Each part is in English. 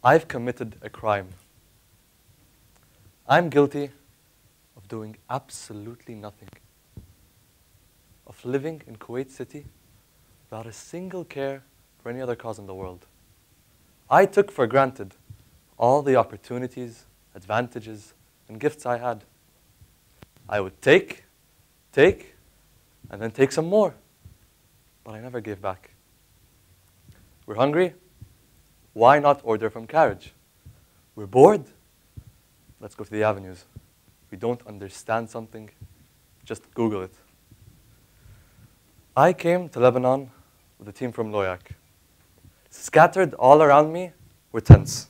I've committed a crime. I'm guilty of doing absolutely nothing, of living in Kuwait City without a single care for any other cause in the world. I took for granted all the opportunities, advantages, and gifts I had. I would take, and then take some more, but I never gave back. We're hungry? Why not order from Carriage? We're bored? Let's go to the avenues. We don't understand something, just Google it. I came to Lebanon with a team from Loyak. Scattered all around me were tents.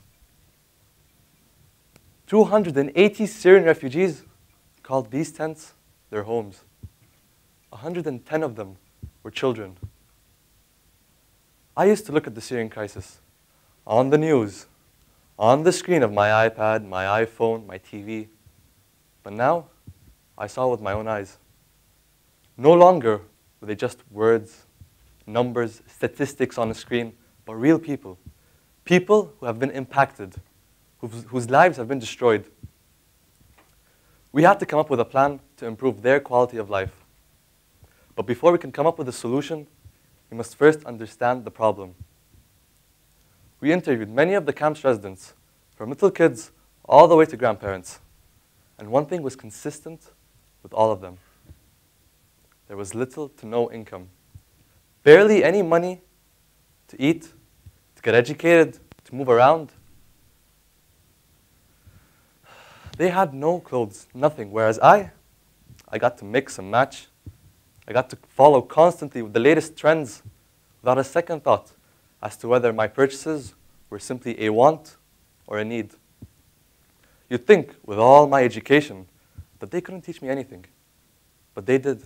280 Syrian refugees called these tents their homes. 110 of them were children. I used to look at the Syrian crisis on the news, on the screen of my iPad, my iPhone, my TV. But now, I saw with my own eyes. No longer were they just words, numbers, statistics on a screen, but real people. People who have been impacted, whose lives have been destroyed. We had to come up with a plan to improve their quality of life. But before we can come up with a solution, we must first understand the problem. We interviewed many of the camp's residents, from little kids all the way to grandparents. And one thing was consistent with all of them. There was little to no income. Barely any money to eat, to get educated, to move around. They had no clothes, nothing. Whereas I got to mix and match. I got to follow constantly with the latest trends without a second thought as to whether my purchases were simply a want or a need. You'd think, with all my education, that they couldn't teach me anything. But they did.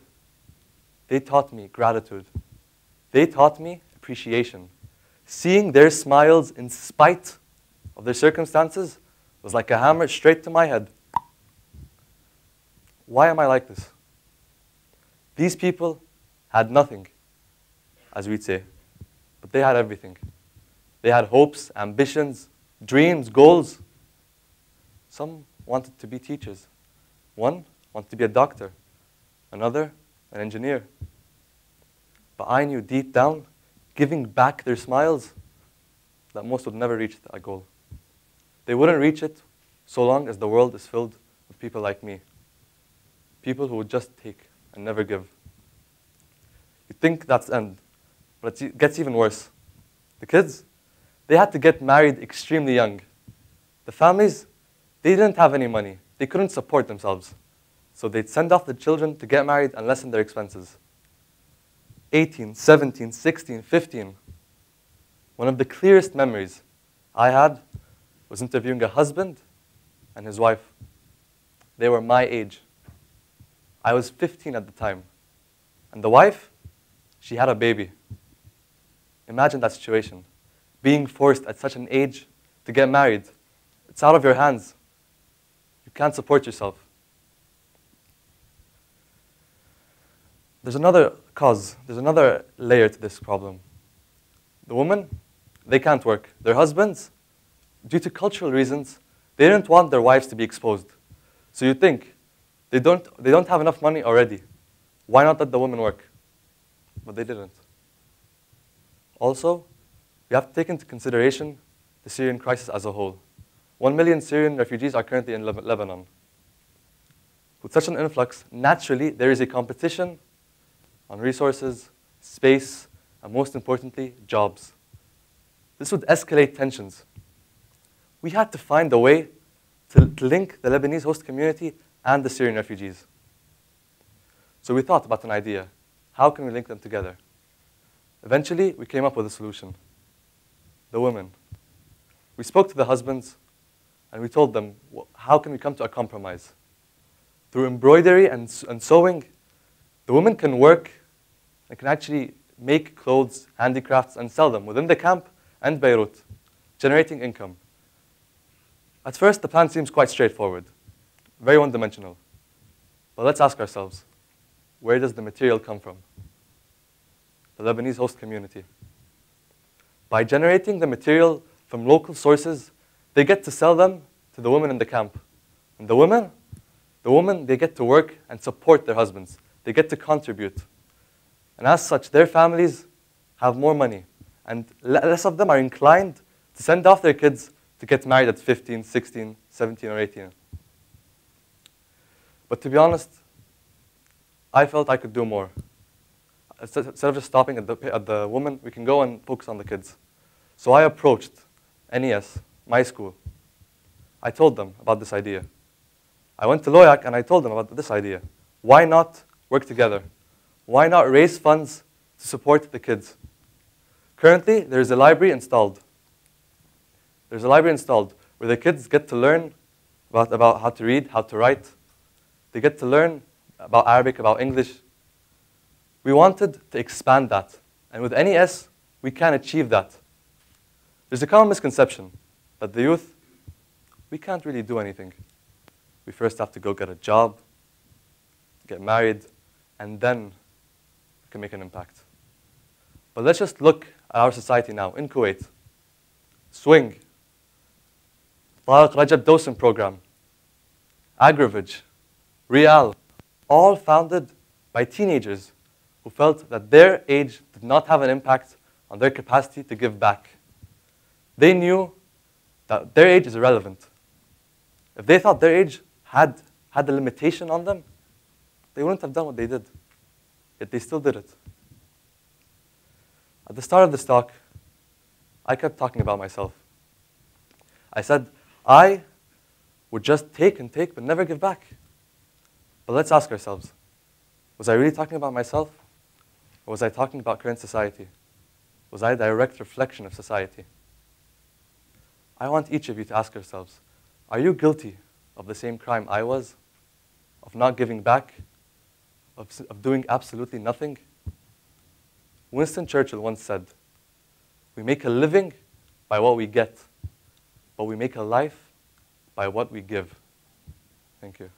They taught me gratitude. They taught me appreciation. Seeing their smiles in spite of their circumstances was like a hammer straight to my head. Why am I like this? These people had nothing, as we'd say, but they had everything. They had hopes, ambitions, dreams, goals. Some wanted to be teachers. One wanted to be a doctor. Another, an engineer. But I knew deep down, giving back their smiles, that most would never reach that goal. They wouldn't reach it so long as the world is filled with people like me. People who would just take and never give. You think that's the end, but it gets even worse. The kids, they had to get married extremely young. The families, they didn't have any money. They couldn't support themselves. So they'd send off the children to get married and lessen their expenses. 18, 17, 16, 15. One of the clearest memories I had was interviewing a husband and his wife. They were my age. I was 15 at the time. And the wife, she had a baby. Imagine that situation. Being forced at such an age to get married. It's out of your hands. You can't support yourself. There's another cause. There's another layer to this problem. The women, they can't work. Their husbands, due to cultural reasons, they didn't want their wives to be exposed. So you think, they don't have enough money already. Why not let the women work? But they didn't. Also, we have to take into consideration the Syrian crisis as a whole. 1 million Syrian refugees are currently in Lebanon. With such an influx, naturally, there is a competition on resources, space, and most importantly, jobs. This would escalate tensions. We had to find a way to link the Lebanese host community and the Syrian refugees. So we thought about an idea. How can we link them together? Eventually, we came up with a solution. The women. We spoke to the husbands, and we told them, how can we come to a compromise? Through embroidery and sewing, the women can work and can actually make clothes, handicrafts, and sell them within the camp and Beirut, generating income. At first, the plan seems quite straightforward, very one-dimensional. But let's ask ourselves, where does the material come from? The Lebanese host community. By generating the material from local sources they get to sell them to the women in the camp. And the women, they get to work and support their husbands. They get to contribute. And as such, their families have more money. And less of them are inclined to send off their kids to get married at 15, 16, 17, or 18. But to be honest, I felt I could do more. Instead of just stopping at the woman, we can go and focus on the kids. So I approached NES, my school. I told them about this idea. I went to Loyac and I told them about this idea. Why not work together? Why not raise funds to support the kids? Currently, there's a library installed. There's a library installed where the kids get to learn about how to read, how to write. They get to learn about Arabic, about English. We wanted to expand that. And with NES, we can achieve that. There's a common misconception that the youth, we can't really do anything. We first have to go get a job, get married, and then we can make an impact. But let's just look at our society now in Kuwait. Swing, Tariq Rajab Dawson program, Agrovage, Real, all founded by teenagers who felt that their age did not have an impact on their capacity to give back. They knew that their age is irrelevant. If they thought their age had a limitation on them, they wouldn't have done what they did. Yet they still did it. At the start of this talk, I kept talking about myself. I said, I would just take and take, but never give back. But let's ask ourselves, was I really talking about myself? Or was I talking about current society? Was I a direct reflection of society? I want each of you to ask yourselves, are you guilty of the same crime I was? Of not giving back? Of doing absolutely nothing? Winston Churchill once said, we make a living by what we get, but we make a life by what we give. Thank you.